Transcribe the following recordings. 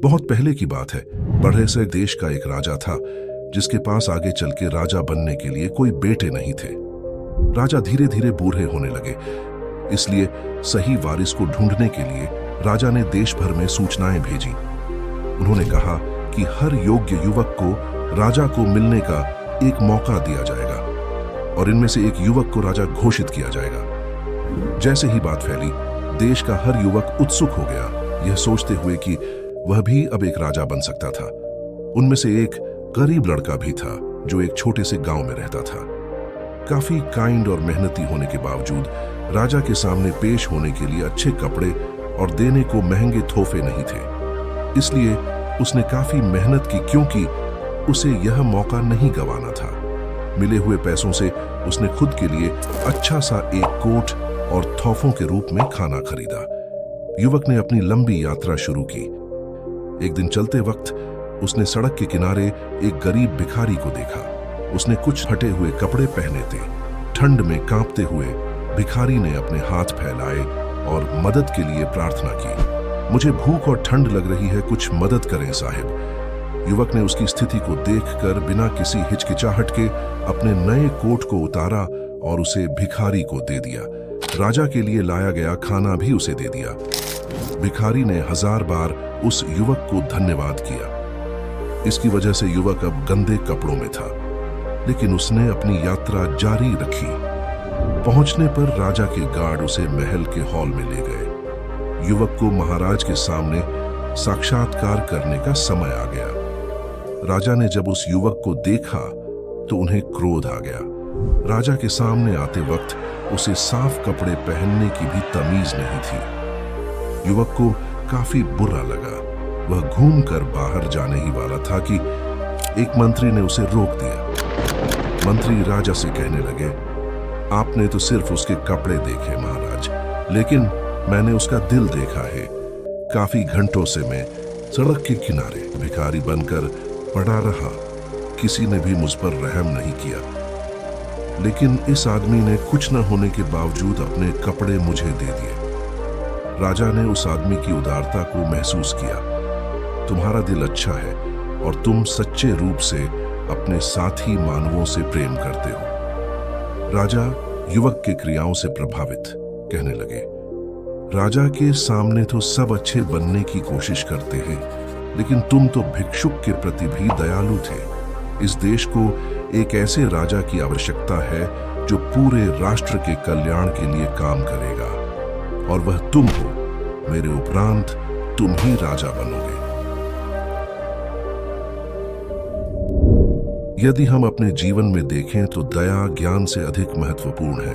बहुत पहले की बात है। बड़े से देश का एक राजा था जिसके पास आगे चल के राजा बनने के लिए कोई बेटे नहीं थे। राजा धीरे धीरे बूढ़े होने लगे, इसलिए सही वारिस को ढूंढने के लिए राजा ने देश भर में सूचनाएं भेजी। उन्होंने कहा कि हर योग्य युवक को राजा को मिलने का एक मौका दिया जाएगा और इनमें से एक युवक को राजा घोषित किया जाएगा। जैसे ही बात फैली, देश का हर युवक उत्सुक हो गया, यह सोचते हुए कि वह भी अब एक राजा बन सकता था। उनमें से एक गरीब लड़का भी था जो एक छोटे से गांव में रहता था। काफी काइंड और मेहनती होने के बावजूद राजा के सामने पेश होने के लिए अच्छे कपड़े और देने को महंगे तोहफे नहीं थे। इसलिए उसने काफी मेहनत की, क्योंकि उसे यह मौका नहीं गंवाना था। मिले हुए पैसों से उसने खुद के लिए अच्छा सा एक कोट और तोहफों के रूप में खाना खरीदा। युवक ने अपनी लंबी यात्रा शुरू की। एक दिन चलते वक्त उसने सड़क के किनारे एक गरीब भिखारी को देखा। उसने कुछ हटे हुए कपड़े पहने थे। ठंड में कांपते हुए भिखारी ने अपने हाथ फैलाए और मदद के लिए प्रार्थना की। मुझे भूख और ठंड लग रही है, कुछ मदद करें साहिब। युवक ने उसकी स्थिति को देखकर बिना किसी हिचकिचाहट के अपने नए कोट को उतारा और उसे भिखारी को दे दिया। राजा के लिए लाया गया खाना भी उसे दे दिया। भिखारी ने 1000 बार उस युवक को धन्यवाद किया। इसकी वजह से युवक अब गंदे कपड़ों में था, लेकिन उसने अपनी यात्रा जारी रखी। पहुंचने पर राजा के गार्ड उसे महल के हॉल में ले गए। युवक को महाराज के सामने साक्षात्कार करने का समय आ गया। राजा ने जब उस युवक को देखा तो उन्हें क्रोध आ गया। राजा के सामने आते वक्त उसे साफ कपड़े पहनने की भी तमीज नहीं थी। युवक को काफी बुरा लगा। वह घूमकर बाहर जाने ही वाला था कि एक मंत्री ने उसे रोक दिया। मंत्री राजा से कहने लगे, आपने तो सिर्फ उसके कपड़े देखे महाराज, लेकिन मैंने उसका दिल देखा है। काफी घंटों से मैं सड़क के किनारे भिखारी बनकर पड़ा रहा, किसी ने भी मुझ पर रहम नहीं किया, लेकिन इस आदमी ने कुछ न होने के बावजूद अपने कपड़े मुझे दे दिए। राजा ने उस आदमी की उदारता को महसूस किया। तुम्हारा दिल अच्छा है और तुम सच्चे रूप से अपने साथी मानवों से प्रेम करते हो। राजा युवक की क्रियाओं से प्रभावित, कहने लगे, राजा के सामने तो सब अच्छे बनने की कोशिश करते हैं, लेकिन तुम तो भिक्षुक के प्रति भी दयालु थे। इस देश को एक ऐसे राजा की आवश्यकता है जो पूरे राष्ट्र के कल्याण के लिए काम करेगा, और वह तुम हो। मेरे उपरांत तुम ही राजा बनोगे। यदि हम अपने जीवन में देखें तो दया ज्ञान से अधिक महत्वपूर्ण है,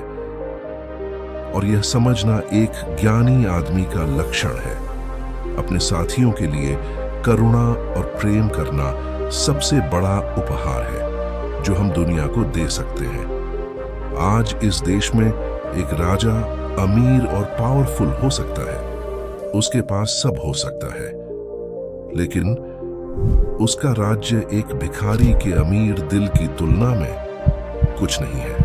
और यह समझना एक ज्ञानी आदमी का लक्षण है। अपने साथियों के लिए करुणा और प्रेम करना सबसे बड़ा उपहार है जो हम दुनिया को दे सकते हैं। आज इस देश में एक राजा अमीर और पावरफुल हो सकता है, उसके पास सब हो सकता है, लेकिन उसका राज्य एक भिखारी के अमीर दिल की तुलना में कुछ नहीं है।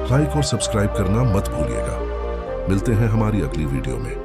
लाइक और सब्सक्राइब करना मत भूलिएगा। मिलते हैं हमारी अगली वीडियो में।